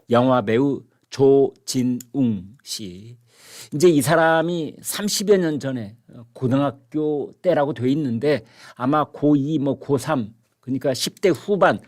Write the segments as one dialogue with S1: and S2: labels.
S1: 영화 배우 조진웅 씨. 이제 이 사람이 30여 년 전에 고등학교 때라고 돼 있는데 아마 고2 뭐 고3 그러니까 10대 후반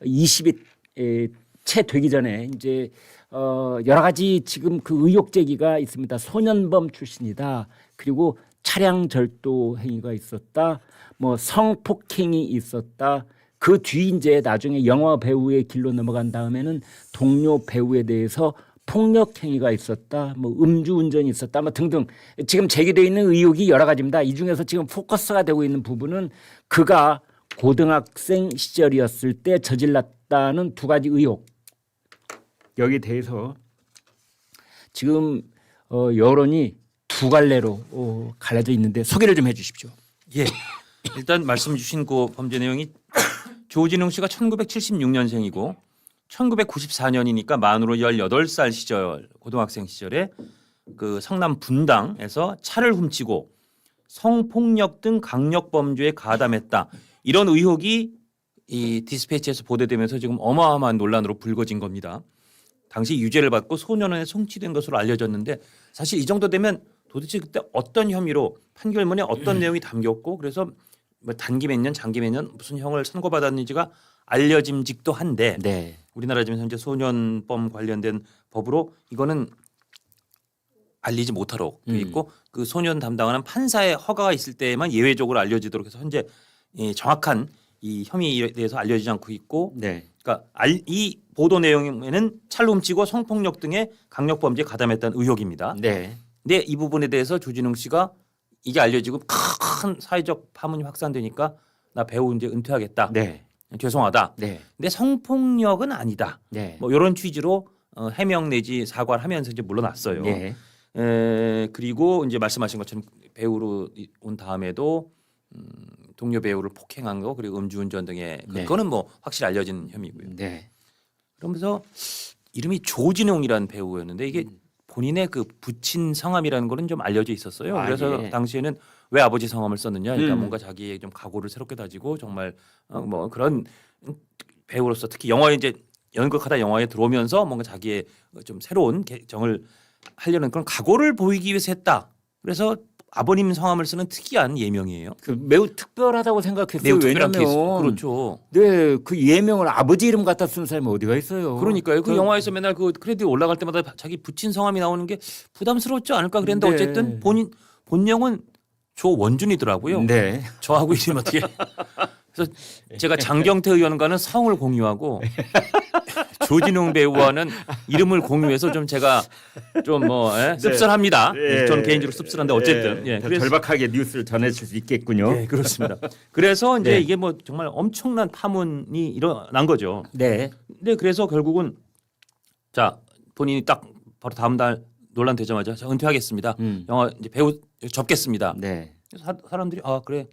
S1: 20이 채 되기 전에 이제 여러 가지 지금 그 의혹 제기가 있습니다. 소년범 출신이다. 그리고 차량 절도 행위가 있었다. 뭐 성폭행이 있었다. 그 뒤 이제 나중에 영화 배우의 길로 넘어간 다음에는 동료 배우에 대해서 폭력 행위가 있었다. 뭐 음주운전이 있었다. 뭐 등등 지금 제기되어 있는 의혹이 여러 가지입니다. 이 중에서 지금 포커스가 되고 있는 부분은 그가 고등학생 시절이었을 때 저질렀다는 두 가지 의혹. 여기에 대해서 지금 여론이 두 갈래로 갈라져 있는데 소개를 좀 해 주십시오.
S2: 예. 일단 말씀 주신 그 범죄 내용이 조진웅 씨가 1976년생이고 1994년이니까 만으로 18살 시절 고등학생 시절에 그 성남 분당에서 차를 훔치고 성폭력 등 강력 범죄에 가담했다. 이런 의혹이 이 디스패치에서 보도되면서 지금 어마어마한 논란으로 불거진 겁니다. 당시 유죄를 받고 소년원에 송치된 것으로 알려졌는데 사실 이 정도 되면 도대체 그때 어떤 혐의로 판결문에 어떤 내용이 담겼고 그래서 뭐 단기 몇 년, 장기 몇 년 무슨 형을 선고받았는지가 알려짐직도 한데
S1: 네.
S2: 우리나라 지금 현재 소년범 관련된 법으로 이거는 알리지 못하도록 돼 있고 그 소년 담당하는 판사의 허가가 있을 때에만 예외적으로 알려지도록 해서 현재 정확한 이 혐의에 대해서 알려지지 않고 있고
S1: 네.
S2: 그러니까 이 보도 내용에는 차를 훔치고 성폭력 등의 강력 범죄에 가담했다는 의혹입니다.
S1: 네.
S2: 근데 이 부분에 대해서 조진웅 씨가 이게 알려지고 큰 사회적 파문이 확산되니까 나 배우 이제 은퇴하겠다.
S1: 네.
S2: 죄송하다.
S1: 네.
S2: 근데 성폭력은 아니다.
S1: 네.
S2: 뭐 이런 취지로 해명 내지 사과를 하면서 이제 물러났어요.
S1: 네.
S2: 그리고 이제 말씀하신 것처럼 배우로 온 다음에도 동료 배우를 폭행한 거 그리고 음주운전 등의
S1: 네.
S2: 그거는 뭐 확실히 알려진 혐의고요.
S1: 네.
S2: 그러면서 이름이 조진웅이라는 배우였는데 이게 본인의 그 부친 성함이라는 거는 좀 알려져 있었어요.
S1: 아,
S2: 그래서
S1: 예.
S2: 당시에는 왜 아버지 성함을 썼느냐, 그러니까 뭔가 자기의 좀 각오를 새롭게 다지고 정말 뭐 그런 배우로서 특히 영화에 이제 연극하다 영화에 들어오면서 뭔가 자기의 좀 새로운 정을 하려는 그런 각오를 보이기 위해서 했다. 그래서 아버님 성함을 쓰는 특이한 예명이에요.
S1: 그 매우 특별하다고 생각했어요.
S2: 매우 특별한 케이스.
S1: 왜냐면
S2: 그렇죠.
S1: 네, 그 예명을 아버지 이름 갖다 쓴 사람이 어디가 있어요.
S2: 그러니까요. 그 영화에서 맨날 그 크레딧 올라갈 때마다 자기 부친 성함이 나오는 게 부담스러웠지 않을까 그랬는데
S1: 네.
S2: 어쨌든 본명은 조원준이더라고요.
S1: 네.
S2: 저하고 이름이 어떻게? 그래서 제가 장경태 의원과는 성을 공유하고 조진웅 배우와는 이름을 공유해서 좀 제가 좀 뭐 씁쓸합니다.
S1: 네.
S2: 저는 개인적으로 씁쓸한데 어쨌든
S1: 네.
S2: 그래서
S1: 절박하게 뉴스를 전해줄 수 있겠군요.
S2: 네, 그렇습니다. 그래서 이제
S1: 네.
S2: 이게 뭐 정말 엄청난 파문이 일어난 거죠.
S1: 네.
S2: 근데 그래서 결국은 자 본인이 딱 바로 다음 달 논란 되자마자 저 은퇴하겠습니다. 영화 이제 배우 접겠습니다.
S1: 네.
S2: 그래서 사람들이 아 그래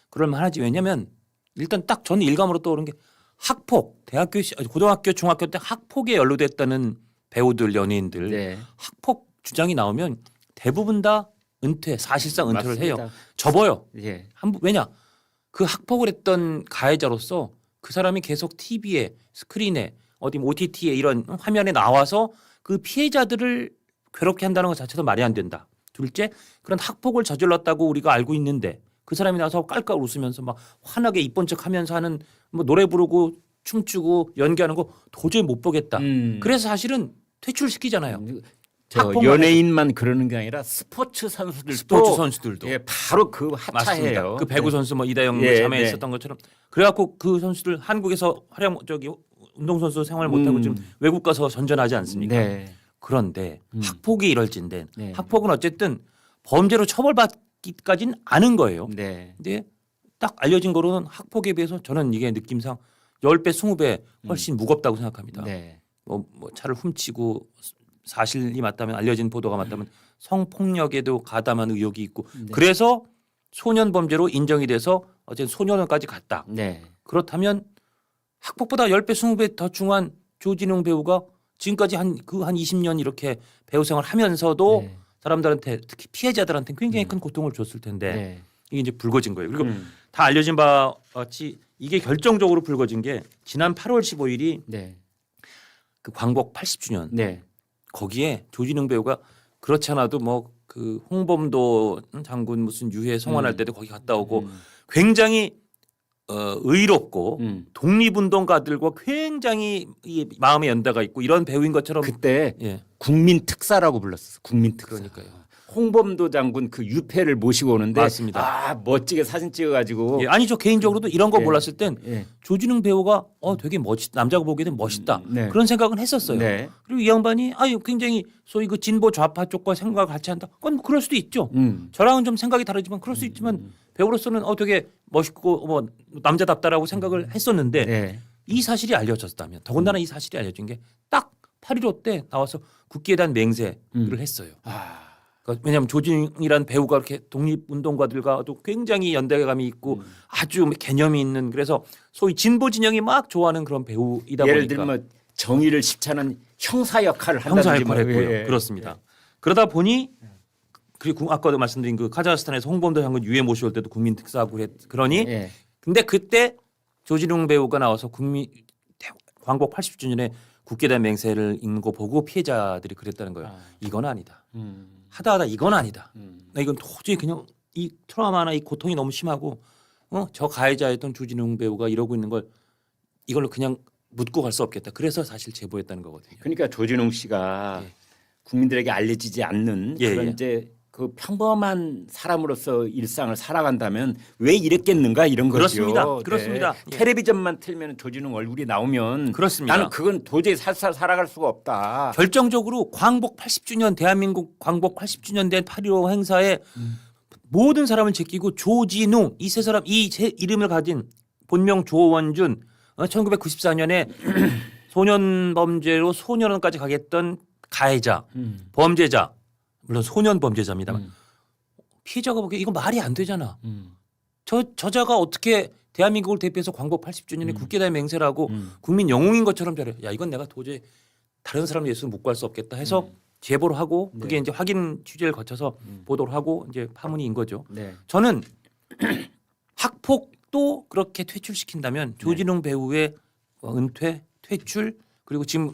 S2: 그럴 만하지. 왜냐면 일단 딱 저는 일감으로 떠오른 게 학폭 대학교 고등학교 중학교 때 학폭에 연루됐다는 배우들 연예인들
S1: 네.
S2: 학폭 주장이 나오면 대부분 다 은퇴 사실상 은퇴를
S1: 맞습니다.
S2: 해요. 접어요.
S1: 예.
S2: 왜냐 그 학폭을 했던 가해자로서 그 사람이 계속 TV에 스크린에 어디 OTT에 이런 화면에 나와서 그 피해자들을 괴롭게 한다는 것 자체도 말이 안 된다. 둘째 그런 학폭을 저질렀다고 우리가 알고 있는데 그 사람이 나서 깔깔 웃으면서 막 환하게 이쁜 척하면서 하는 뭐 노래 부르고 춤추고 연기하는 거 도저히 못 보겠다. 그래서 사실은 퇴출시키잖아요.
S1: 저
S2: 학폭만
S1: 연예인만 그러는 게 아니라 스포츠 선수들도
S2: 스포츠 선수들도
S1: 예, 바로 그
S2: 맞습니다.
S1: 하차해요.
S2: 그 배구 선수 뭐 이다영
S1: 예,
S2: 자매했었던 것처럼 그래갖고 그 선수들 한국에서 활약 운동선수 생활 못하고 지금 외국 가서 전전하지 않습니까?
S1: 네.
S2: 그런데 학폭이 이럴진데
S1: 네.
S2: 학폭은 어쨌든 범죄로 처벌받기까지는 않은 거예요.
S1: 네.
S2: 근데 딱 알려진 거로는 학폭에 비해서 저는 이게 느낌상 10배, 20배 훨씬 무겁다고 생각합니다.
S1: 네.
S2: 뭐 차를 훔치고 사실이 맞다면 알려진 보도가 맞다면 성폭력에도 가담한 의혹이 있고 그래서 소년 범죄로 인정이 돼서 어쨌든 소년원까지 갔다.
S1: 네.
S2: 그렇다면 학폭보다 10배, 20배 더 중한 조진웅 배우가 지금까지 한 20년 이렇게 배우 생활을 하면서도
S1: 네.
S2: 사람들한테 특히 피해자들한테 굉장히 큰 고통을 줬을 텐데
S1: 네.
S2: 이게 이제 불거진 거예요. 그리고 다 알려진 바와 같이 이게 결정적으로 불거진 게 지난 8월 15일이
S1: 네.
S2: 그 광복 80주년
S1: 네.
S2: 거기에 조진웅 배우가 그렇지 않아도 뭐 그 홍범도 장군 무슨 유해 성원할 때도 거기 갔다 오고 굉장히 의롭고 독립운동가들과 굉장히 이 마음의 연대가 있고 이런 배우인 것처럼
S1: 그때
S2: 예.
S1: 국민 특사라고 불렀어. 국민 특사.
S2: 그러니까요.
S1: 홍범도 장군 그 유패를 모시고 오는데
S2: 맞습니다.
S1: 아 멋지게 사진 찍어가지고
S2: 예, 아니 저 개인적으로도 이런 거
S1: 예.
S2: 몰랐을 땐
S1: 예.
S2: 조진웅 배우가 되게 남자가 보기에는 멋있다
S1: 네.
S2: 그런 생각은 했었어요.
S1: 네.
S2: 그리고 이 양반이 굉장히 소위 그 진보 좌파 쪽과 생각을 같이 한다. 그건 뭐 그럴 수도 있죠. 저랑은 좀 생각이 다르지만 그럴 수 있지만 배우로서는 되게 멋있고 뭐 남자답다라고 생각을 했었는데
S1: 네.
S2: 이 사실이 알려졌다면 더군다나 이 사실이 알려진 게 딱 8.15 때 나와서 국기에 대한 맹세를 했어요.
S1: 아.
S2: 그러니까 왜냐하면 조진웅이라는 배우가 이렇게 독립운동가들과도 굉장히 연대감이 있고 아주 개념이 있는 그래서 소위 진보 진영이 막 좋아하는 그런 배우이다
S1: 예를
S2: 보니까
S1: 들면 뭐 정의를 실천하는 형사 역할을
S2: 형사
S1: 한다든지
S2: 역할을
S1: 뭐,
S2: 했고요.
S1: 예.
S2: 그렇습니다. 그러다 보니 그리고 아까도 말씀드린 그 카자흐스탄에서 홍범도 장군 유해 모시올 때도 국민 특사하고 그러니
S1: 예.
S2: 근데 그때 조진웅 배우가 나와서 광복 80주년에 국기에 대한 맹세를 읽는 거 보고 피해자들이 그랬다는 거예요. 이건 아니다. 하다 이건 아니다. 나 이건 도저히 그냥 이 트라우마나 이 고통이 너무 심하고 저 가해자였던 조진웅 배우가 이러고 있는 걸 이걸로 그냥 묻고 갈 수 없겠다. 그래서 사실 제보했다는 거거든요.
S1: 그러니까 조진웅 씨가
S2: 예.
S1: 국민들에게 알려지지 않는
S2: 예,
S1: 그런
S2: 예.
S1: 이제 그 평범한 사람으로서 일상을 살아간다면 왜 이랬겠는가 이런
S2: 그렇습니다.
S1: 거죠.
S2: 그렇습니다. 예.
S1: 텔레비전만 틀면 조진웅 얼굴이 나오면
S2: 그렇습니다.
S1: 나는 그건 도저히 살아갈 수가 없다.
S2: 결정적으로 광복 80주년 대한민국 광복 80주년 된 8.15 행사에 모든 사람을 제끼고 조진웅 이 세 사람 이 제 이름을 가진 본명 조원준 1994년에 소년 범죄로 소년원까지 가겠던 가해자 범죄자 물론 소년 범죄자입니다만 피해자가 보기에 이거 말이 안 되잖아. 저자가 어떻게 대한민국을 대표해서 광복 80주년에 국기대회 맹세를 하고 국민 영웅인 것처럼 잘해. 야 이건 내가 도저히 다른 사람 예수 묻고 할 수 없겠다 해서 제보를 하고 그게
S1: 네.
S2: 이제 확인 취재를 거쳐서 보도를 하고 이제 파문이 인 거죠.
S1: 네.
S2: 저는 학폭도 그렇게 퇴출시킨다면 조진웅 배우의 은퇴, 퇴출 그리고 지금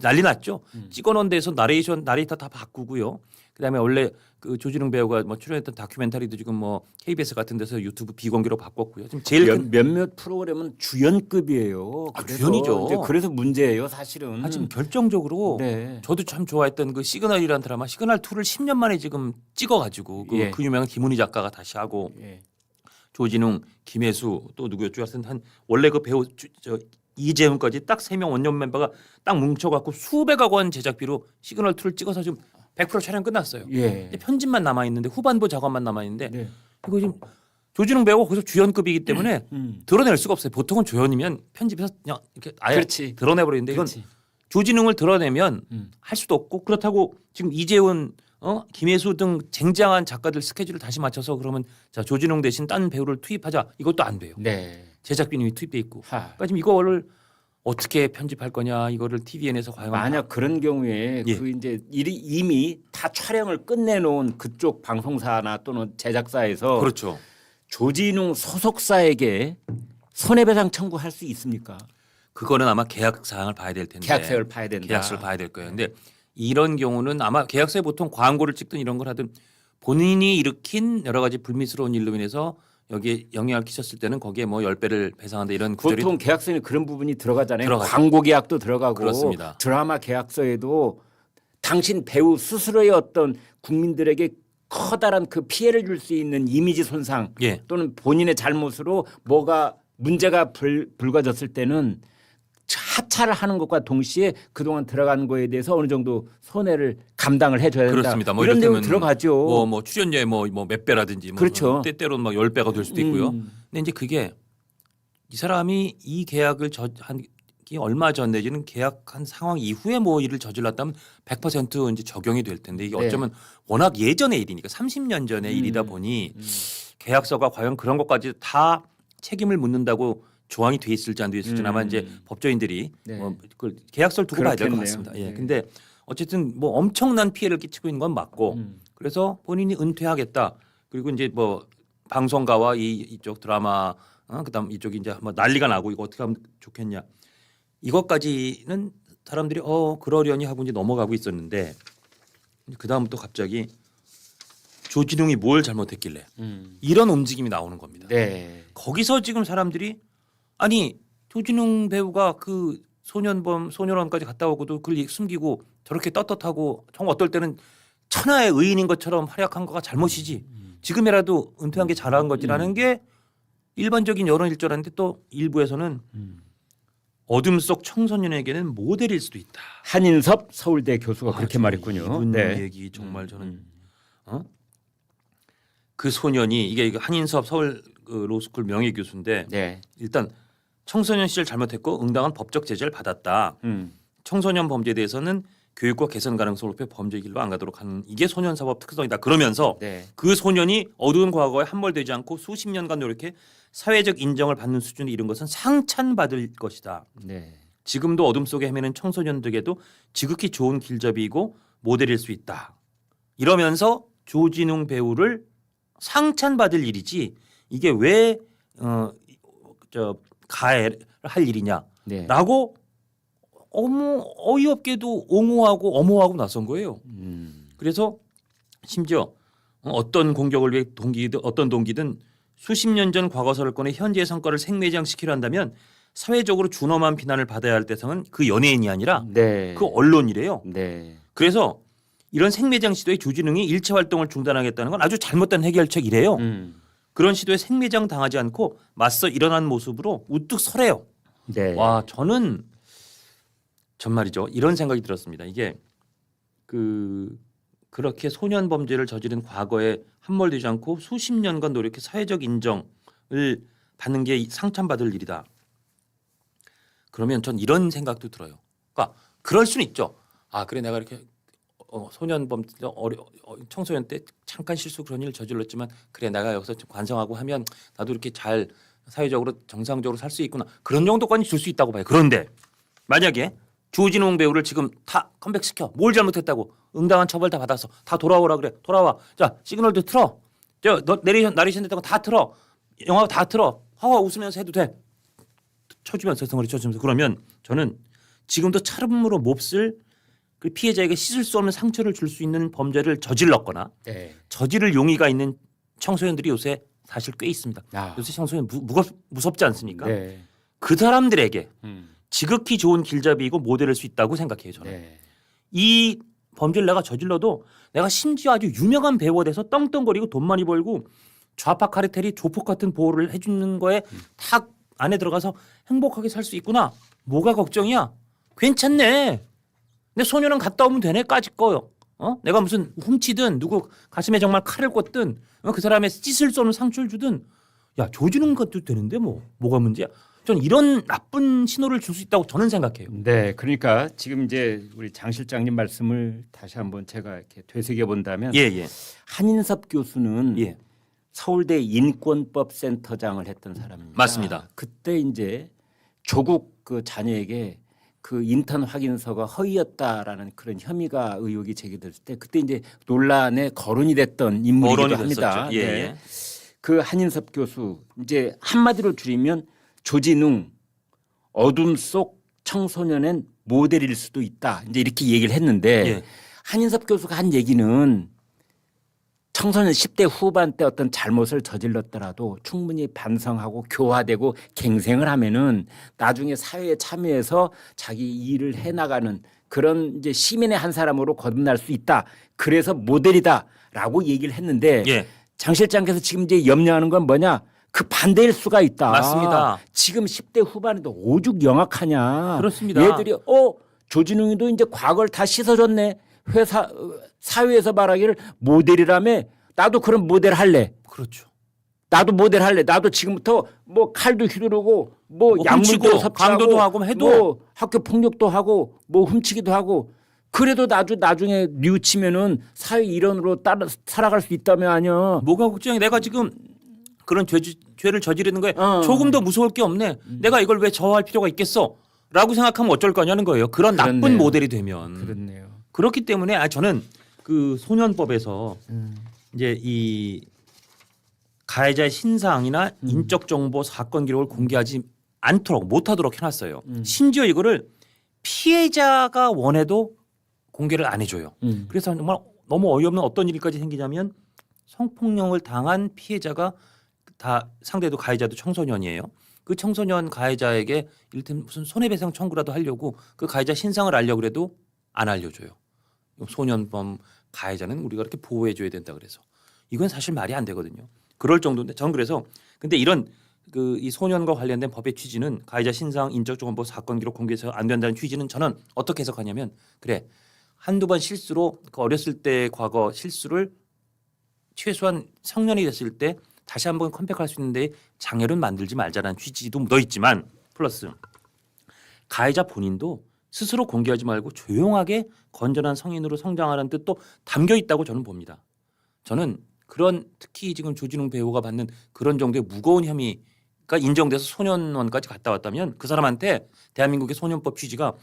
S2: 난리 났죠. 찍어놓은 데서 나레이터 다 바꾸고요. 그다음에 원래 그 조진웅 배우가 뭐 출연했던 다큐멘터리도 지금 뭐 KBS 같은 데서 유튜브 비공개로 바꿨고요. 지금 제일 큰
S1: 몇몇 프로그램은 주연급이에요. 그래서
S2: 주연이죠.
S1: 이제 그래서 문제예요, 사실은.
S2: 지금 결정적으로
S1: 네.
S2: 저도 참 좋아했던 그 시그널이라는 드라마 시그널 2를 10년 만에 지금 찍어가지고
S1: 예.
S2: 그 유명한 김은희 작가가 다시 하고
S1: 예.
S2: 조진웅, 김혜수 또 누구였죠? 하여튼 한 원래 그 배우 이재훈까지 딱 3명 원년 멤버가 딱 뭉쳐갖고 수백억 원 제작비로 시그널 2를 찍어서 지금 100% 촬영 끝났어요.
S1: 예.
S2: 이제 편집만 남아 있는데 후반부 작업만 남아 있는데
S1: 네.
S2: 이거 지금 조진웅 배우가 거기서 주연급이기 때문에 드러낼 수가 없어요. 보통은 조연이면 편집해서 그냥 이렇게 아예
S1: 그렇지.
S2: 드러내버리는데 이건
S1: 그렇지.
S2: 조진웅을 드러내면 할 수도 없고 그렇다고 지금 이재훈, 김혜수 등 쟁쟁한 작가들 스케줄을 다시 맞춰서 그러면 자 조진웅 대신 딴 배우를 투입하자 이것도 안 돼요.
S1: 네.
S2: 제작비는 이미 투입돼 있고.
S1: 하.
S2: 그러니까 지금 이거를 어떻게 편집할 거냐 이거를 TVN에서 과연
S1: 만약 그런 경우에
S2: 예.
S1: 그 이제 이미 다 촬영을 끝내놓은 그쪽 방송사나 또는 제작사에서
S2: 그렇죠.
S1: 조진웅 소속사에게 손해배상 청구할 수 있습니까?
S2: 그거는 아마 계약 사항을 봐야 될 텐데.
S1: 계약서를 봐야 된다.
S2: 계약서를 봐야 될 거예요. 근데 이런 경우는 아마 계약서에 보통 광고를 찍든 이런 걸 하든 본인이 일으킨 여러 가지 불미스러운 일로 인해서 여기에 영향을 끼쳤을 때는 거기에 뭐 10배를 배상한다 이런 구절이
S1: 보통 계약서에 그런 부분이 들어가잖아요.
S2: 들어가죠.
S1: 광고 계약도 들어가고
S2: 그렇습니다.
S1: 드라마 계약서에도 당신 배우 스스로의 어떤 국민들에게 커다란 그 피해를 줄 수 있는 이미지 손상
S2: 예.
S1: 또는 본인의 잘못으로 뭐가 문제가 불거졌을 때는 하차를 하는 것과 동시에 그동안 들어간 거에 대해서 어느 정도 손해를 감당을 해줘야 된다.
S2: 그렇습니다. 뭐
S1: 이런 내용
S2: 이를테면
S1: 들어가죠.
S2: 뭐 출연료에 몇 배라든지 뭐
S1: 그렇죠.
S2: 때때로는 막 10배가 될 수도 있고요. 근데 이제 그게 이 사람이 이 계약을 한 얼마 전 내지는 계약한 상황 이후에 뭐 일을 저질렀다면 100% 이제 적용이 될 텐데 이게
S1: 네.
S2: 어쩌면 워낙 예전의 일이니까 30년 전의 일이다 보니 계약서가 과연 그런 것까지 다 책임을 묻는다고 조항이 돼 있을지 안 돼 있을지는 아마 이제 법조인들이
S1: 네.
S2: 뭐 그걸 계약서를 두고 봐야 될 것
S1: 그렇겠네요.
S2: 같습니다. 예.
S1: 네.
S2: 근데 어쨌든 뭐 엄청난 피해를 끼치고 있는 건 맞고 그래서 본인이 은퇴하겠다. 그리고 이제 뭐 방송가와 이쪽 드라마 그다음 이쪽이 이제 뭐 난리가 나고 이거 어떻게 하면 좋겠냐. 이것까지는 사람들이 그러려니 하고 이제 넘어가고 있었는데 그 다음부터 갑자기 조진웅이 뭘 잘못했길래 이런 움직임이 나오는 겁니다.
S1: 네.
S2: 거기서 지금 사람들이 아니 조진웅 배우가 그 소년원까지 갔다 오고도 그걸 숨기고 저렇게 떳떳하고 정 어떨 때는 천하의 의인인 것처럼 활약한 거가 잘못이지 지금이라도 은퇴한 게 잘한 거지라는 게 일반적인 여론일 줄 알았는데 또 일부에서는 어둠 속 청소년에게는 모델일 수도 있다.
S1: 한인섭 서울대 교수가 그렇게
S2: 정말
S1: 말했군요.
S2: 이분
S1: 네.
S2: 얘기 정말 저는 그 소년이 이게 한인섭 서울 그 로스쿨 명예 교수인데
S1: 네.
S2: 일단 청소년 시절 잘못했고 응당한 법적 제재를 받았다. 청소년 범죄에 대해서는 교육과 개선 가능성을 높여 범죄 길로 안 가도록 하는 이게 소년사법 특성이다. 그러면서
S1: 네.
S2: 그 소년이 어두운 과거에 함몰되지 않고 수십 년간 노력해 사회적 인정을 받는 수준에 이른 것은 상찬받을 것이다.
S1: 네.
S2: 지금도 어둠 속에 헤매는 청소년들에게도 지극히 좋은 길잡이이고 모델일 수 있다. 이러면서 조진웅 배우를 상찬받을 일이지 이게 왜 가해를 할 일이냐라고
S1: 네.
S2: 어이없게도 옹호하고 엄호하고 나선 거예요. 그래서 심지어 어떤 공격을 위해 어떤 동기든 수십 년 전 과거사를 꺼내 현재의 성과를 생매장시키려 한다면 사회적으로 준엄한 비난을 받아야 할 대상은 그 연예인이 아니라
S1: 네.
S2: 그 언론이래요.
S1: 네.
S2: 그래서 이런 생매장 시도에 조진웅이 일체 활동을 중단하겠다는 건 아주 잘못된 해결책이래요. 그런 시도에 생매장 당하지 않고 맞서 일어난 모습으로 우뚝 서래요.
S1: 네.
S2: 와 저는 정말이죠. 이런 생각이 들었습니다. 이게 그렇게 소년 범죄를 저지른 과거에 함몰되지 않고 수십 년간 노력해 사회적 인정을 받는 게 상찬받을 일이다. 그러면 전 이런 생각도 들어요. 그러니까 그럴 수는 있죠. 아 그래 내가 이렇게 소년 범죄 청소년 때 잠깐 실수 그런 일을 저질렀지만 그래 내가 여기서 좀 관성하고 하면 나도 이렇게 잘 사회적으로 정상적으로 살 수 있구나. 그런 정도까지 줄 수 있다고 봐요. 그런데 만약에 조진웅 배우를 지금 다 컴백시켜. 뭘 잘못했다고. 응당한 처벌 다 받았어. 다 돌아오라 그래. 돌아와. 자 시그널도 틀어. 너 나레이션 됐다고 다 틀어. 영화 다 틀어. 하와 웃으면서 해도 돼. 쳐주면서 성을 쳐주면서 그러면 저는 지금도 차름으로 몹쓸 그 피해자에게 씻을 수 없는 상처를 줄 수 있는 범죄를 저질렀거나
S1: 네.
S2: 저지를 용의가 있는 청소년들이 요새 사실 꽤 있습니다.
S1: 아.
S2: 요새 청소년 무섭지 않습니까?
S1: 네.
S2: 그 사람들에게 지극히 좋은 길잡이이고 모델일 수 있다고 생각해요. 저는.
S1: 네.
S2: 이 범죄를 내가 저질러도 내가 심지어 아주 유명한 배우가 돼서 떵떵거리고 돈 많이 벌고 좌파 카르텔이 조폭 같은 보호를 해주는 거에 탁 안에 들어가서 행복하게 살 수 있구나. 뭐가 걱정이야? 괜찮네. 내 소년은 갔다 오면 되네. 까짓 거요. 내가 무슨 훔치든 누구 가슴에 정말 칼을 꽂든 그 사람의 씻을 수 없는 상처를 주든 야 조지는 것도 되는데 뭐가 문제야? 전 이런 나쁜 신호를 줄 수 있다고 저는 생각해요.
S1: 네, 그러니까 지금 이제 우리 장 실장님 말씀을 다시 한번 제가 이렇게 되새겨 본다면
S2: 예.
S1: 한인섭 교수는
S2: 예.
S1: 서울대 인권법 센터장을 했던 사람입니다.
S2: 맞습니다.
S1: 그때 이제 조국 그 자녀에게 그 인턴 확인서가 허위였다라는 그런 혐의가 의혹이 제기됐을 때 그때 이제 논란에 거론이 됐던 인물이기도
S2: 거론이
S1: 합니다.
S2: 됐었죠. 예,
S1: 네.
S2: 예.
S1: 그 한인섭 교수 이제 한마디로 줄이면 조진웅 어둠 속 청소년엔 모델일 수도 있다. 이제 이렇게 얘기를 했는데
S2: 예.
S1: 한인섭 교수가 한 얘기는 청소년 10대 후반 때 어떤 잘못을 저질렀더라도 충분히 반성하고 교화되고 갱생을 하면은 나중에 사회에 참여해서 자기 일을 해 나가는 그런 이제 시민의 한 사람으로 거듭날 수 있다. 그래서 모델이다라고 얘기를 했는데
S2: 예.
S1: 장 실장께서 지금 이제 염려하는 건 뭐냐? 그 반대일 수가 있다.
S2: 맞습니다.
S1: 지금 10대 후반에도 오죽 영악하냐.
S2: 그렇습니다.
S1: 얘들이 조진웅이도 이제 과거를 다 씻어줬네. 회사 사회에서 말하기를 모델이라며 나도 그런 모델 할래.
S2: 그렇죠.
S1: 나도 모델 할래. 나도 지금부터 뭐 칼도 휘두르고 뭐
S2: 훔치고
S1: 약물도 섭취하고
S2: 강도도 하고 해도
S1: 뭐 학교 폭력도 하고 뭐 훔치기도 하고 그래도 나중에 뉘우치면은 사회 일원으로 따라 살아갈 수 있다며 아니야.
S2: 뭐가 걱정이 내가 지금 그런 죄를 저지르는 거에 조금 더 무서울 게 없네. 내가 이걸 왜 저할 필요가 있겠어? 라고 생각하면 어쩔 거냐는 거예요. 그런 나쁜
S1: 그렇네요.
S2: 모델이 되면.
S1: 그렇네요.
S2: 그렇기 때문에 저는 그 소년법에서 이제 이 가해자의 신상이나 인적 정보 사건 기록을 공개하지 않도록 못하도록 해놨어요. 심지어 이거를 피해자가 원해도 공개를 안 해줘요.
S1: 음.
S2: 그래서 정말 너무 어이없는 어떤 일까지 생기냐면 성폭력을 당한 피해자가 다 상대도 가해자도 청소년이에요. 그 청소년 가해자에게 이를테면 무슨 손해배상 청구라도 하려고 그 가해자 신상을 알려고 그래도 안 알려줘요. 소년범 가해자는 우리가 이렇게 보호해줘야 된다 그래서 이건 사실 말이 안 되거든요. 그럴 정도인데 저는 그래서 근데 이런 그 이 소년과 관련된 법의 취지는 가해자 신상 인적정보 사건 기록 공개해서 안 된다는 취지는 저는 어떻게 해석하냐면 그래 한두 번 실수로 그 어렸을 때 과거 실수를 최소한 성년이 됐을 때 다시 한번 컴백할 수 있는데 장애를 만들지 말자라는 취지도 묻어 있지만 플러스 가해자 본인도 스스로 공개하지 말고 조용하게 건전한 성인으로 성장하라는 뜻도 담겨 있다고 저는 봅니다. 저는 그런 특히 지금 조진웅 배우가 받는 그런 정도의 무거운 혐의가 인정돼서 소년원까지 갔다 왔다면 그 사람한테 대한민국의 소년법 취지가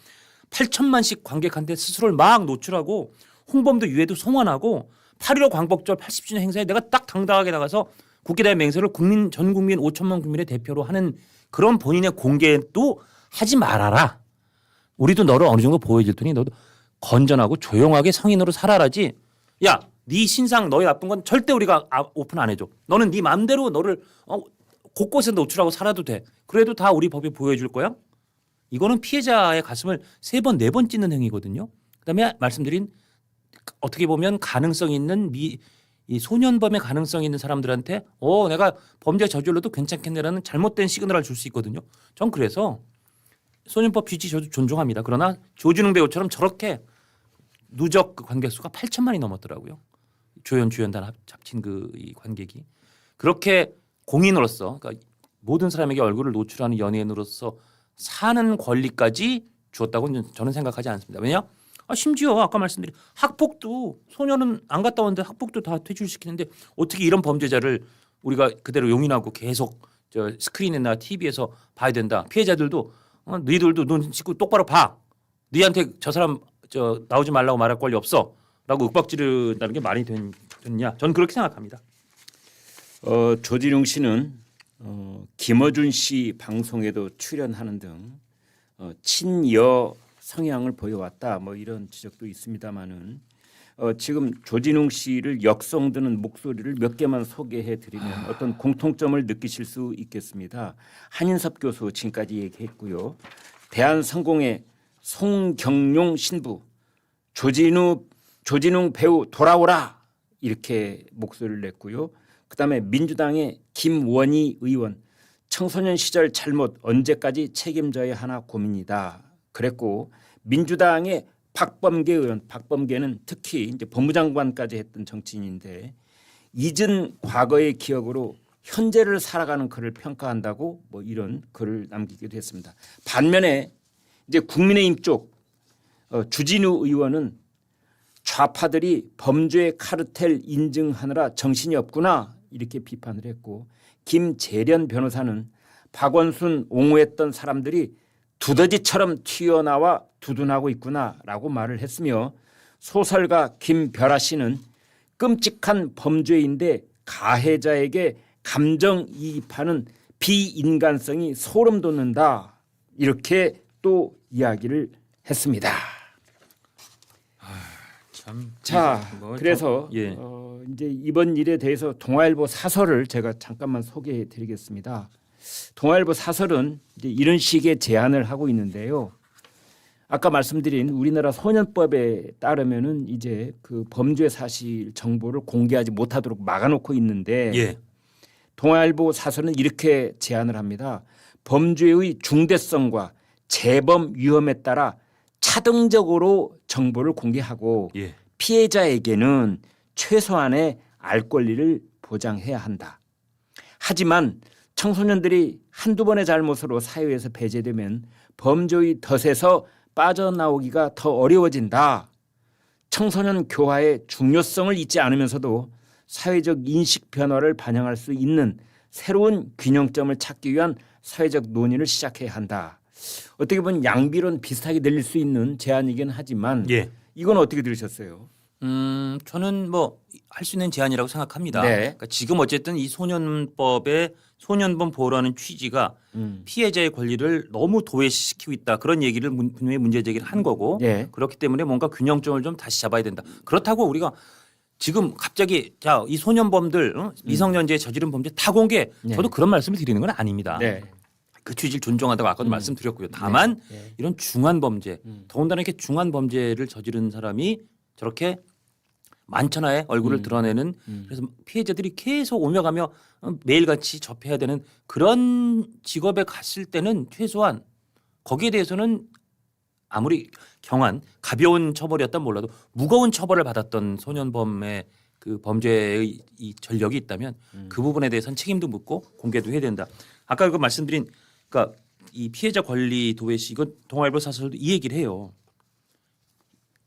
S2: 8천만씩 관객한테 스스로를 막 노출하고 홍범도 유해도 송환하고 8.15 광복절 80주년 행사에 내가 딱 당당하게 나가서 국기대회 맹세를 전 국민 5천만 국민의 대표로 하는 그런 본인의 공개도 하지 말아라. 우리도 너를 어느 정도 보여줄 테니 너도 건전하고 조용하게 성인으로 살아라지. 야, 네 신상 너의 나쁜 건 절대 우리가 오픈 안 해줘. 너는 네 마음대로 너를 곳곳에 노출하고 살아도 돼. 그래도 다 우리 법에 보여줄 거야? 이거는 피해자의 가슴을 3번, 4번 찢는 행위거든요. 그다음에 말씀드린 어떻게 보면 가능성 있는 이 소년범의 가능성 있는 사람들한테 내가 범죄 저질러도 괜찮겠네라는 잘못된 시그널을 줄 수 있거든요. 전 그래서 소년법 취지 저도 존중합니다. 그러나 조진웅 배우처럼 저렇게 누적 그 관객 수가 8천만이 넘었더라고요. 조연 주연단 합친 이 관객이 그렇게 공인으로서 그러니까 모든 사람에게 얼굴을 노출하는 연예인으로서 사는 권리까지 주었다고 저는 생각하지 않습니다. 왜냐? 심지어 아까 말씀드린 학폭도 소년은 안 갔다 왔는데 학폭도 다 퇴출시키는데 어떻게 이런 범죄자를 우리가 그대로 용인하고 계속 저 스크린이나 TV에서 봐야 된다. 피해자들도 너희들도 눈 씻고 똑바로 봐. 너희한테 저 사람 나오지 말라고 말할 권리 없어. 라고 윽박지른다는 게 말이 됐냐. 저는 그렇게 생각합니다.
S1: 조진웅 씨는 김어준 씨 방송에도 출연하는 등 친여 성향을 보여왔다. 뭐 이런 지적도 있습니다만은 지금 조진웅 씨를 역성드는 목소리를 몇 개만 소개해 드리면 어떤 공통점을 느끼실 수 있겠습니다. 한인섭 교수 지금까지 얘기했고요. 대한성공의 송경용 신부, 조진웅 배우 돌아오라 이렇게 목소리를 냈고요. 그다음에 민주당의 김원희 의원, 청소년 시절 잘못 언제까지 책임져야 하나 고민이다. 그랬고 민주당의 박범계 의원, 박범계는 특히 이제 법무장관까지 했던 정치인인데 잊은 과거의 기억으로 현재를 살아가는 그를 평가한다고 뭐 이런 글을 남기기도 했습니다. 반면에 이제 국민의힘 쪽 주진우 의원은 좌파들이 범죄 카르텔 인증하느라 정신이 없구나 이렇게 비판을 했고 김재련 변호사는 박원순 옹호했던 사람들이 두더지처럼 튀어나와 두둔하고 있구나라고 말을 했으며 소설가 김별아 씨는 끔찍한 범죄인데 가해자에게 감정이입하는 비인간성이 소름 돋는다 이렇게 또 이야기를 했습니다.
S2: 참.
S1: 자, 그래서
S2: 예.
S1: 이제 이번 일에 대해서 동아일보 사설을 제가 잠깐만 소개해드리겠습니다. 동아일보 사설은 이제 이런 식의 제안을 하고 있는데요. 아까 말씀드린 우리나라 소년법에 따르면은 이제 그 범죄 사실 정보를 공개하지 못하도록 막아놓고 있는데
S2: 예.
S1: 동아일보 사설은 이렇게 제안을 합니다. 범죄의 중대성과 재범 위험에 따라 차등적으로 정보를 공개하고
S2: 예.
S1: 피해자에게는 최소한의 알 권리를 보장해야 한다. 하지만 청소년들이 한두 번의 잘못으로 사회에서 배제되면 범죄의 덫에서 빠져나오기가 더 어려워진다. 청소년 교화의 중요성을 잊지 않으면서도 사회적 인식 변화를 반영할 수 있는 새로운 균형점을 찾기 위한 사회적 논의를 시작해야 한다. 어떻게 보면 양비론 비슷하게 들릴 수 있는 제안이긴 하지만
S2: 예.
S1: 이건 어떻게 들으셨어요?
S2: 저는 뭐 할 수 있는 제안이라고 생각합니다.
S1: 네.
S2: 그러니까 지금 어쨌든 이 소년법의 소년범 보호라는 취지가 피해자의 권리를 너무 도외시키고 있다. 그런 얘기를 분명히 문제 제기를 한 거고
S1: 예.
S2: 그렇기 때문에 뭔가 균형점을 좀 다시 잡아야 된다. 그렇다고 우리가 지금 갑자기 자, 이 소년범들 미성년자에 저지른 범죄 다 공개.
S1: 네.
S2: 저도 그런 말씀을 드리는 건 아닙니다.
S1: 네.
S2: 그 취지를 존중한다고 아까도 말씀드렸고요. 다만
S1: 네.
S2: 이런 중한 범죄, 더군다나 이렇게 중한 범죄를 저지른 사람이 저렇게 만천하에 얼굴을 드러내는 그래서 피해자들이 계속 오며 가며 매일같이 접해야 되는 그런 직업에 갔을 때는 최소한 거기에 대해서는 아무리 경한 가벼운 처벌이었다면 몰라도 무거운 처벌을 받았던 소년범의 그 범죄의 이 전력이 있다면 그 부분에 대해서는 책임도 묻고 공개도 해야 된다. 아까 그 말씀드린 그러니까 이 피해자 권리 도외시 이건 동아일보 사설도 이 얘기를 해요.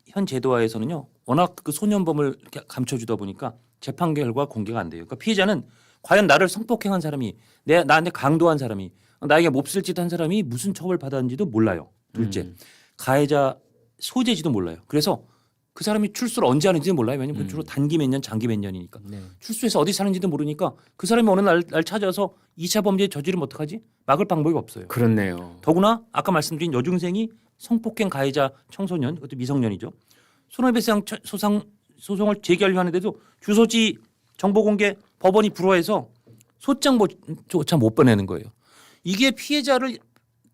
S2: 현 제도화에서는요 워낙 그 소년범을 이렇게 감춰주다 보니까 재판 결과 공개가 안 돼요. 그러니까 피해자는 과연 나를 성폭행한 사람이 나한테 강도한 사람이 나에게 몹쓸 짓 한 사람이 무슨 처벌 받았는지도 몰라요. 둘째 가해자 소재지도 몰라요. 그래서 그 사람이 출소를 언제 하는지도 몰라요. 왜냐하면 주로 단기 몇 년, 장기 몇 년이니까.
S1: 네.
S2: 출소해서 어디 사는지도 모르니까 그 사람이 어느 날 찾아서 2차 범죄에 저지르면 어떡하지? 막을 방법이 없어요.
S1: 그렇네요.
S2: 더구나 아까 말씀드린 여중생이 성폭행 가해자 청소년, 그것도 미성년이죠. 손해배상 소송을 제기하려는데도 주소지 정보 공개 법원이 불허해서 소장조차 못 보내는 거예요. 이게 피해자를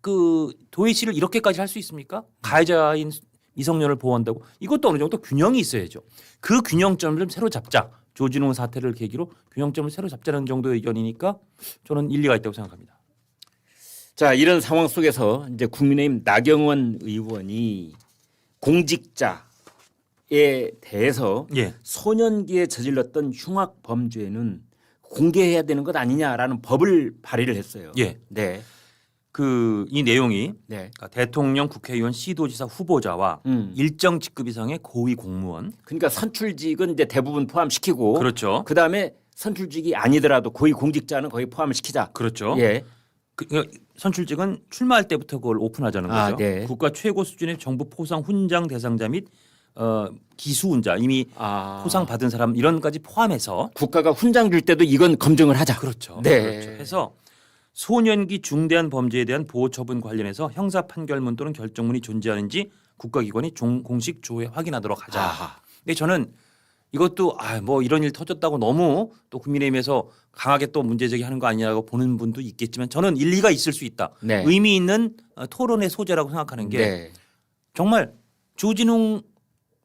S2: 그 도외시를 이렇게까지 할 수 있습니까? 가해자인 미성년을 보호한다고 이것도 어느 정도 균형이 있어야죠. 그 균형점을 좀 새로 잡자. 조진웅 사태를 계기로 균형점을 새로 잡자는 정도의 의견이니까 저는 일리가 있다고 생각합니다.
S1: 자, 이런 상황 속에서 이제 국민의힘 나경원 의원이 공직자에 대해서
S2: 예.
S1: 소년기에 저질렀던 흉악 범죄는 공개해야 되는 것 아니냐라는 법을 발의를 했어요.
S2: 예.
S1: 네.
S2: 그 이 내용이
S1: 네.
S2: 그러니까 대통령, 국회의원, 시도지사 후보자와 일정 직급 이상의 고위 공무원.
S1: 그러니까 선출직은 이제 대부분 포함시키고
S2: 그렇죠.
S1: 그다음에 선출직이 아니더라도 고위 공직자는 거의 포함을 시키자.
S2: 그렇죠.
S1: 예.
S2: 선출직은 출마할 때부터 그걸 오픈하자는 거죠.
S1: 아, 네.
S2: 국가 최고 수준의 정부 포상 훈장 대상자 및 기수훈자 이미 포상 받은 사람 이런까지 포함해서
S1: 국가가 훈장 줄 때도 이건 검증을 하자.
S2: 그렇죠.
S1: 네.
S2: 그렇죠. 해서 소년기 중대한 범죄에 대한 보호 처분 관련해서 형사 판결문 또는 결정문이 존재하는지 국가기관이 공식 조회 확인하도록 하자.
S1: 아하.
S2: 근데 저는 이것도 뭐 이런 일 터졌다고 너무 또 국민의힘에서 강하게 또 문제 제기하는 거 아니냐고 보는 분도 있겠지만 저는 일리가 있을 수 있다.
S1: 네.
S2: 의미 있는 토론의 소재라고 생각하는 게
S1: 네.
S2: 정말 조진웅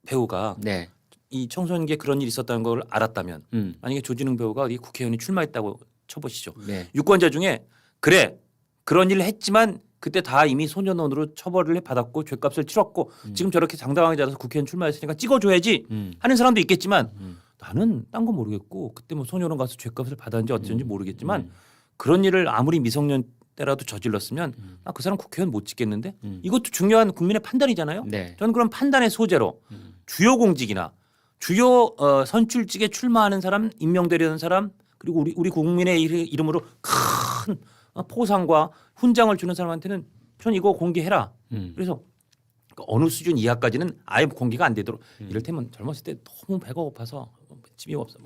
S2: 배우가
S1: 네.
S2: 이 청소년기에 그런 일이 있었다는 걸 알았다면
S1: 음.
S2: 만약에 조진웅 배우가 어디 국회의원이 출마했다고 쳐보시죠.
S1: 네.
S2: 유권자 중에 그래 그런 일을 했지만 그때 다 이미 소년원으로 처벌을 받았고 죄값을 치렀고 지금 저렇게 당당하게 자라서 국회의원 출마했으니까 찍어줘야지 하는 사람도 있겠지만 나는 딴 건 모르겠고 그때 뭐 소년원 가서 죄값을 받았는지 어쩐지 모르겠지만 그런 일을 아무리 미성년 때라도 저질렀으면 그 사람 국회의원 못 찍겠는데 이것도 중요한 국민의 판단이잖아요.
S1: 네.
S2: 저는 그런 판단의 소재로 주요 공직이나 주요 선출직에 출마하는 사람 임명되려는 사람 그리고 우리 국민의 이름으로 큰 포상과 훈장을 주는 사람한테는 전 이거 공개해라. 그래서 어느 수준 이하까지는 아예 공개가 안 되도록 이를테면 젊었을 때 너무 배가 고파서 집이 없어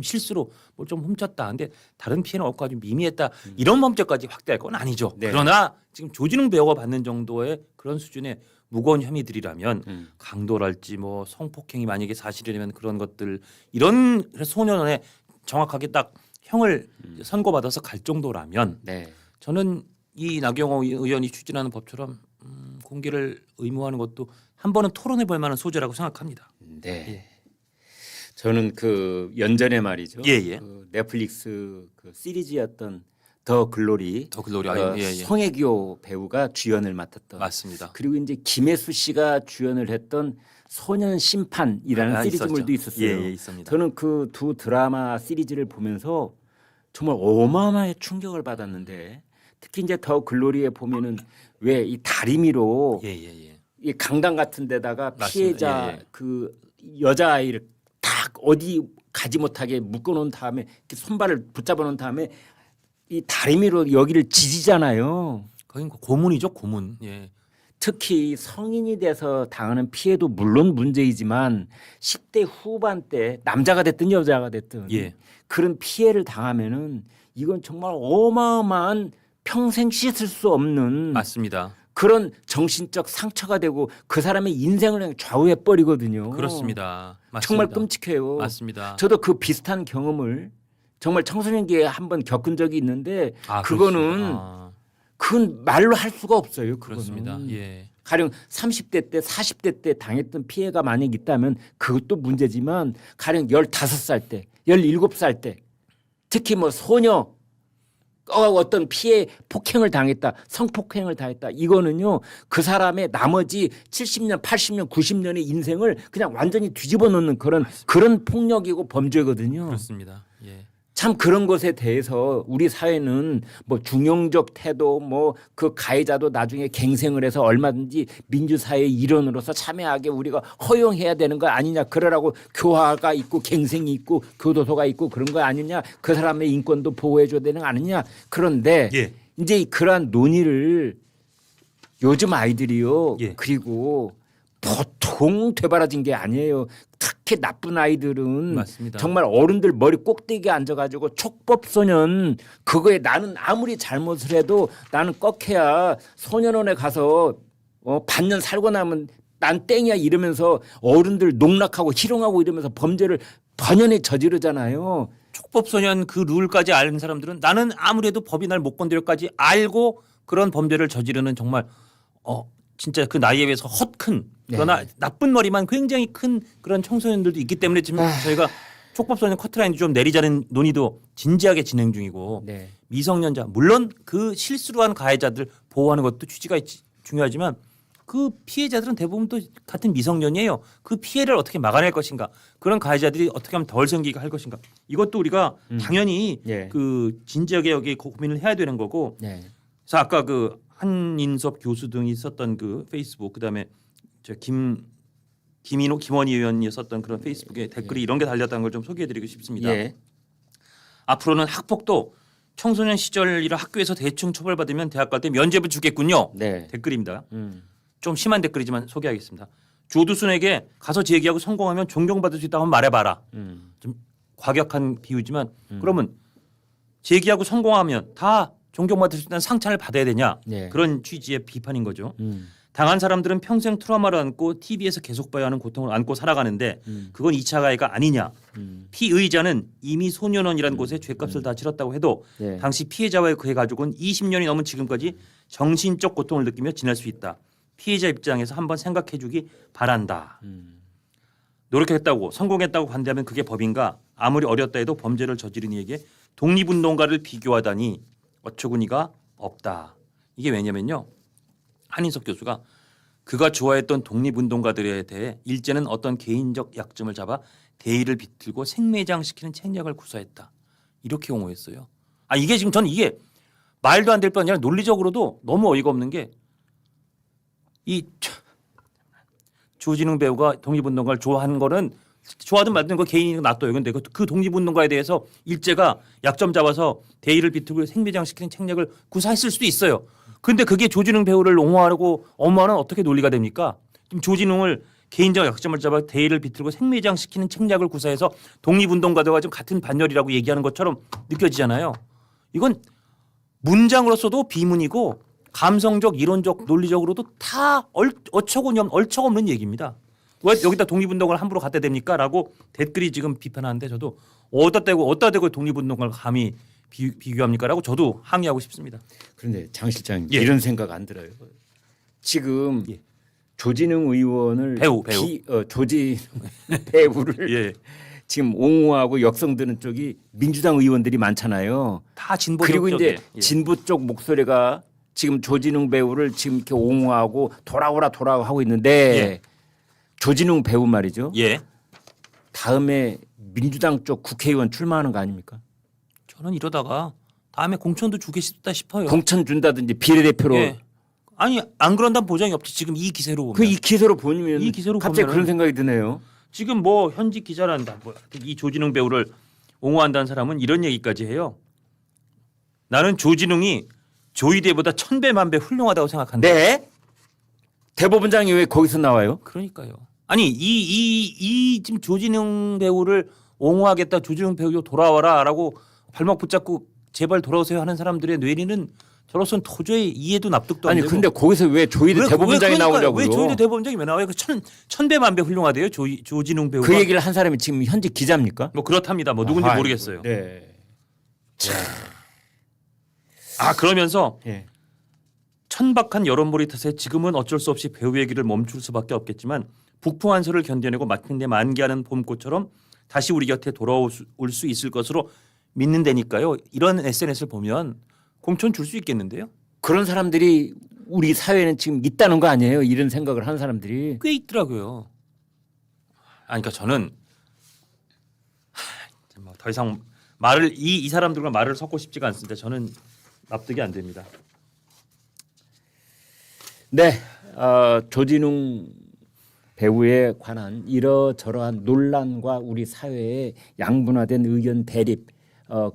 S2: 실수로 뭘 좀 훔쳤다. 근데 다른 피해는 없고 아주 미미했다. 이런 범죄까지 확대할 건 아니죠.
S1: 네.
S2: 그러나 지금 조진웅 배우가 받는 정도의 그런 수준의 무거운 혐의들이라면 강도랄지 뭐 성폭행이 만약에 사실이라면 그런 것들 이런 소년원에 정확하게 딱 형을 선고받아서 갈 정도라면
S1: 네.
S2: 저는 이 나경원 의원이 추진하는 법처럼 공개를 의무화하는 것도 한 번은 토론해 볼 만한 소재라고 생각합니다.
S1: 네.
S2: 예.
S1: 저는 그 연전에 말이죠.
S2: 예.
S1: 그 넷플릭스 그 시리즈였던 더 글로리.
S2: 더 글로리.
S1: 송혜교 배우가 주연을 맡았던.
S2: 맞습니다.
S1: 그리고 이제 김혜수 씨가 주연을 했던 소년 심판이라는 시리즈물도 있었어요.
S2: 예, 있습니다.
S1: 저는 그 두 드라마 시리즈를 보면서 정말 어마어마하게 충격을 받았는데 특히 이제 더 글로리에 보면은 왜 이 다리미로 이 강당 같은 데다가 피해자 그 여자아이를 딱 어디 가지 못하게 묶어놓은 다음에 이렇게 손발을 붙잡아놓은 다음에 이 다리미로 여기를 지지잖아요.
S2: 거긴 고문이죠, 고문. 예.
S1: 특히 성인이 돼서 당하는 피해도 물론 문제이지만 10대 후반 때 남자가 됐든 여자가 됐든
S2: 예.
S1: 그런 피해를 당하면은 이건 정말 어마어마한 평생 씻을 수 없는
S2: 맞습니다.
S1: 그런 정신적 상처가 되고 그 사람의 인생을 그냥 좌우해 버리거든요.
S2: 그렇습니다. 맞습니다.
S1: 정말 끔찍해요.
S2: 맞습니다.
S1: 저도 그 비슷한 경험을 정말 청소년기에 한번 겪은 적이 있는데
S2: 아,
S1: 그거는
S2: 그렇습니다.
S1: 그건 말로 할 수가 없어요. 그거는.
S2: 그렇습니다. 예.
S1: 가령 30대 때 40대 때 당했던 피해가 만약 있다면 그것도 문제지만 가령 15살 때 17살 때 특히 뭐 소녀 어떤 피해 폭행을 당했다 성폭행을 당했다 이거는요 그 사람의 나머지 70년 80년 90년의 인생을 그냥 완전히 뒤집어 놓는 그런 폭력이고 범죄거든요.
S2: 그렇습니다. 예.
S1: 참 그런 것에 대해서 우리 사회는 뭐 중용적 태도 뭐 그 가해자도 나중에 갱생을 해서 얼마든지 민주사회의 일원으로서 참여하게 우리가 허용해야 되는 거 아니냐 그러라고 교화가 있고 갱생이 있고 교도소가 있고 그런 거 아니냐 그 사람의 인권도 보호해 줘야 되는 거 아니냐 그런데
S2: 예.
S1: 이제 그러한 논의를 요즘 아이들이요
S2: 예.
S1: 그리고 보통 되바라진 게 아니에요. 특히 나쁜 아이들은
S2: 맞습니다.
S1: 정말 어른들 머리 꼭대기에 앉아가지고 촉법소년 그거에 나는 아무리 잘못을 해도 나는 꺾여야 소년원에 가서 반년 살고 나면 난 땡이야 이러면서 어른들 농락하고 희롱하고 이러면서 범죄를 번연히 저지르잖아요.
S2: 촉법소년 그 룰까지 아는 사람들은 나는 아무래도 법이 날 못 건드려까지 알고 그런 범죄를 저지르는 정말 진짜 그 나이에 비해서 헛큰 그러나 나쁜 머리만 굉장히 큰 그런 청소년들도 있기 때문에 지금 저희가 촉법소년 커트라인 좀 내리자는 논의도 진지하게 진행 중이고
S1: 네.
S2: 미성년자 물론 그 실수로 한 가해자들 보호하는 것도 취지가 중요하지만 그 피해자들은 대부분 또 같은 미성년이에요. 그 피해를 어떻게 막아낼 것인가 그런 가해자들이 어떻게 하면 덜 생기게 할 것인가 이것도 우리가 당연히
S1: 예.
S2: 그 진지하게 여기 고민을 해야 되는 거고
S1: 네.
S2: 그래서 아까 그 한인섭 교수 등이 썼던 그 페이스북 그다음에 김원희 의원이 썼던 그런 페이스북에 댓글이 이런 게 달렸다는 걸 좀 소개해드리고 싶습니다.
S1: 예.
S2: 앞으로는 학폭도 청소년 시절이라 학교에서 대충 처벌받으면 대학 갈 때 면죄부 주겠군요.
S1: 네.
S2: 댓글입니다. 좀 심한 댓글이지만 소개하겠습니다. 조두순에게 가서 제기하고 성공하면 존경받을 수 있다고 한번 말해봐라. 좀 과격한 비유지만 그러면 제기하고 성공하면 다 존경받을 수 있다는 상찬을 받아야 되냐
S1: 네.
S2: 그런 취지의 비판인 거죠. 당한 사람들은 평생 트라우마를 안고 TV에서 계속 봐야 하는 고통을 안고 살아가는데 그건 2차 가해가 아니냐. 피의자는 이미 소년원이라는 곳에 죄값을 다 치렀다고 해도
S1: 네.
S2: 당시 피해자와의 그의 가족은 20년이 넘은 지금까지 정신적 고통을 느끼며 지낼 수 있다. 피해자 입장에서 한번 생각해 주기 바란다. 노력했다고 성공했다고 반대하면 그게 법인가. 아무리 어렸다 해도 범죄를 저지른 이에게 독립운동가를 비교하다니 어처구니가 없다. 이게 왜냐면요. 한인석 교수가 그가 좋아했던 독립운동가들에 대해 일제는 어떤 개인적 약점을 잡아 대의를 비틀고 생매장시키는 책략을 구사했다. 이렇게 옹호했어요. 이게 지금 저는 이게 말도 안 될 뿐 아니라 논리적으로도 너무 어이가 없는 게 이 조진웅 배우가 독립운동가를 좋아하는 거는 좋아하든 말든 거 개인이 놔둬요. 근데 그 독립운동가에 대해서 일제가 약점 잡아서 대의를 비틀고 생매장시키는 책략을 구사했을 수도 있어요. 근데 그게 조진웅 배우를 옹호하고 엄마는 어떻게 논리가 됩니까? 지금 조진웅을 개인적 약점을 잡아 대의를 비틀고 생매장시키는 책략을 구사해서 독립운동가들과 좀 같은 반열이라고 얘기하는 것처럼 느껴지잖아요. 이건 문장으로서도 비문이고 감성적, 이론적, 논리적으로도 다 얼척없는 얘기입니다. 왜 여기다 독립운동을 함부로 갖다 댑니까? 라고 댓글이 지금 비판하는데 저도 어디다 대고 독립운동가를 감히 비교합니까? 라고 저도 항의하고 싶습니다.
S1: 그런데 장 실장
S2: 예.
S1: 이런 생각 안 들어요. 지금
S2: 예.
S1: 조진웅 의원을
S2: 배우.
S1: 조진 배우를
S2: 예.
S1: 지금 옹호하고 역성드는 쪽이 민주당 의원들이 많잖아요.
S2: 다 진보
S1: 그리고 이제
S2: 예.
S1: 진보 쪽 목소리가 지금 조진웅 배우를 지금 이렇게 옹호하고 돌아오라 하고 있는데
S2: 예.
S1: 조진웅 배우 말이죠.
S2: 예.
S1: 다음에 민주당 쪽 국회의원 출마하는 거 아닙니까?
S2: 저는 이러다가 다음에 공천도 주겠다 싶어요.
S1: 공천 준다든지 비례대표로
S2: 예. 아니 안 그런다는 보장이 없지. 지금 이 기세로 보면.
S1: 그 이 기세로 보면
S2: 이 기세로
S1: 갑자기
S2: 보면은-
S1: 그런 생각이 드네요.
S2: 지금 뭐 현직 기자란다. 이 조진웅 배우를 옹호한다는 사람은 이런 얘기까지 해요. 나는 조진웅이 조이대보다 1000배 만배 훌륭하다고 생각한다.
S1: 네. 대법원장이 왜 거기서 나와요?
S2: 그러니까요. 아니 이 지금 조진웅 배우를 옹호하겠다. 조진웅 배우 돌아와라라고 발목 붙잡고 제발 돌아오세요 하는 사람들의 뇌리는 저로서는 도저히 이해도 납득도 안
S1: 아니
S2: 되고.
S1: 근데 거기서 왜 조희대 대법원장이
S2: 그러니까요.
S1: 나오냐고요?
S2: 왜 조희대 대법원장이 왜 나와요? 그 천배만배 훌륭하대요. 조진웅 배우가.
S1: 그 얘기를 한 사람이 지금 현재 기자입니까?
S2: 뭐 그렇답니다. 뭐 누군지
S1: 아하,
S2: 모르겠어요.
S1: 네.
S2: 아 그러면서
S1: 예.
S2: 천박한 여론몰이 탓에 지금은 어쩔 수 없이 배우의 길을 멈출 수밖에 없겠지만 북풍 한설을 견뎌내고 마침내 만개하는 봄꽃처럼 다시 우리 곁에 돌아올 수 있을 것으로 믿는다니까요. 이런 SNS를 보면 공천 줄 수 있겠는데요.
S1: 그런 사람들이 우리 사회에는 지금 있다는 거 아니에요? 이런 생각을 하는 사람들이.
S2: 꽤 있더라고요. 아니 그러니까 저는 뭐 더 이상 말을 이 사람들과 말을 섞고 싶지가 않습니다. 저는 납득이 안 됩니다.
S1: 네, 조진웅 배우에 관한 이러저러한 논란과 우리 사회의 양분화된 의견 대립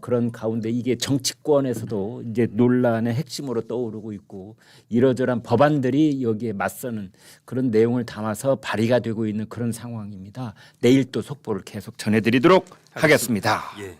S1: 그런 가운데 이게 정치권에서도 이제 논란의 핵심으로 떠오르고 있고 이러저러한 법안들이 여기에 맞서는 그런 내용을 담아서 발의가 되고 있는 그런 상황입니다. 내일 또 속보를 계속 전해드리도록 하겠습니다.
S2: 예.